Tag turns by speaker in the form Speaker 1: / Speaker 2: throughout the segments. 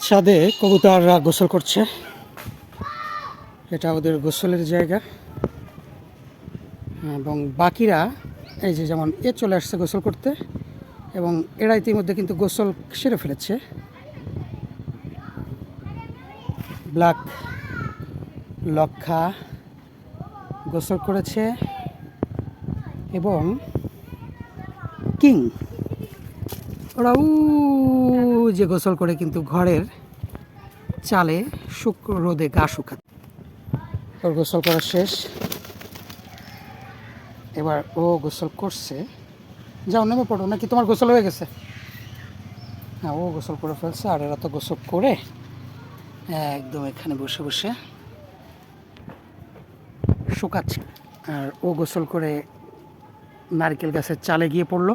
Speaker 1: ছাদে কবুতররা গোসল করছে। এটা ওদের গোসলের জায়গা এবং বাকিরা এই যে যেমন চলে আসছে গোসল করতে এবং এরা ইতিমধ্যে কিন্তু গোসল সেরে ফেলেছে। ব্ল্যাক লক্ষা গোসল করেছে এবং কিং ওরাও যে গোসল করে কিন্তু ঘরের চালে রোদে গা শুকাচ্ছে। ওর গোসল করা শেষ, এবার ও গোসল করছে। যাও নেমে পড়ো, নাকি তোমার গোসল হয়ে গেছে? হ্যাঁ, ও গোসল করে ফেলছে আর এরা তো গোসল করে একদম এখানে বসে বসে শুকাচ্ছে। আর ও গোসল করে নারকেল গাছের চালে গিয়ে পড়লো,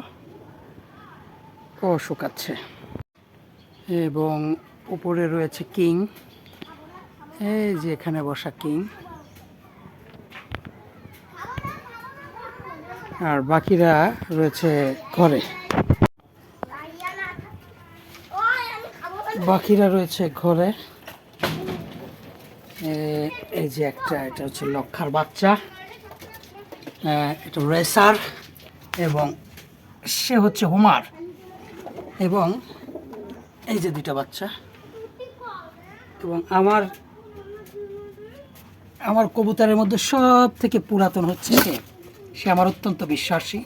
Speaker 1: ও শুকাচ্ছে। এবং উপরে রয়েছে কিং, এই যে এখানে বসা কিং। আর বাকিরা রয়েছে ঘরে, এই যে এটা হচ্ছে লক্ষার বাচ্চা, এটা রেসার এবং সে হচ্ছে হুমার। এবং এই যে দুইটা বাচ্চা। এবং আমার কবুতরের মধ্যে সব থেকে পুরাতন হচ্ছে সে আমার অত্যন্ত বিশ্বাসী।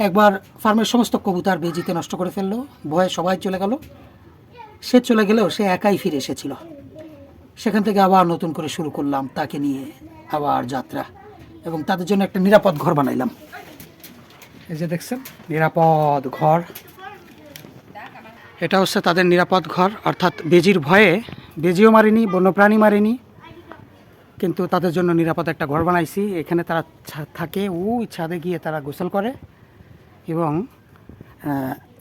Speaker 1: একবার ফার্মের সমস্ত কবুতর বেজিতে নষ্ট করে ফেললো, ভয়ে সবাই চলে গেল। সে চলে গেলেও সে একাই ফিরে এসেছিল। সেখান থেকে আবার নতুন করে শুরু করলাম তাকে নিয়ে আবার যাত্রা, এবং তাদের জন্য একটা নিরাপদ ঘর বানাইলাম। এই যে দেখছেন নিরাপদ ঘর, এটা হচ্ছে তাদের নিরাপদ ঘর। অর্থাৎ বেজির ভয়ে বেজিও মারিনি, বন্যপ্রাণী মারিনি, কিন্তু তাদের জন্য নিরাপদ একটা ঘর বানাইছি। এখানে তারা থাকে, ওই ছাদে গিয়ে তারা গোসল করে এবং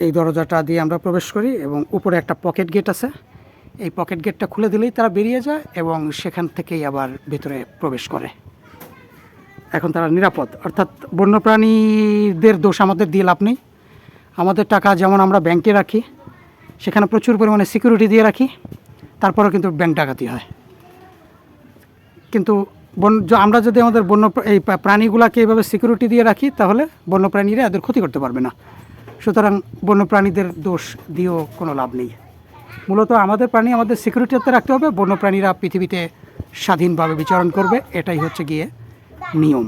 Speaker 1: এই দরজাটা দিয়ে আমরা প্রবেশ করি এবং উপরে একটা পকেট গেট আছে। এই পকেট গেটটা খুলে দিলেই তারা বেরিয়ে যায় এবং সেখান থেকেই আবার ভেতরে প্রবেশ করে। এখন তারা নিরাপদ। অর্থাৎ বন্যপ্রাণীদের দোষ আমাদের দিয়ে লাভ নেই। আমাদের টাকা যেমন আমরা ব্যাংকে রাখি, সেখানে প্রচুর পরিমাণে সিকিউরিটি দিয়ে রাখি, তারপরেও কিন্তু ব্যাংক ডাকাতি হয়। কিন্তু আমরা যদি আমাদের এই প্রাণীগুলোকে এইভাবে সিকিউরিটি দিয়ে রাখি, তাহলে বন্যপ্রাণীরা এদের ক্ষতি করতে পারবে না। সুতরাং বন্যপ্রাণীদের দোষ দিয়েও কোনো লাভ নেই। মূলত আমাদের প্রাণী আমাদের সিকিউরিটিতে রাখতে হবে, বন্যপ্রাণীরা পৃথিবীতে স্বাধীনভাবে বিচরণ করবে, এটাই হচ্ছে গিয়ে নিয়ম।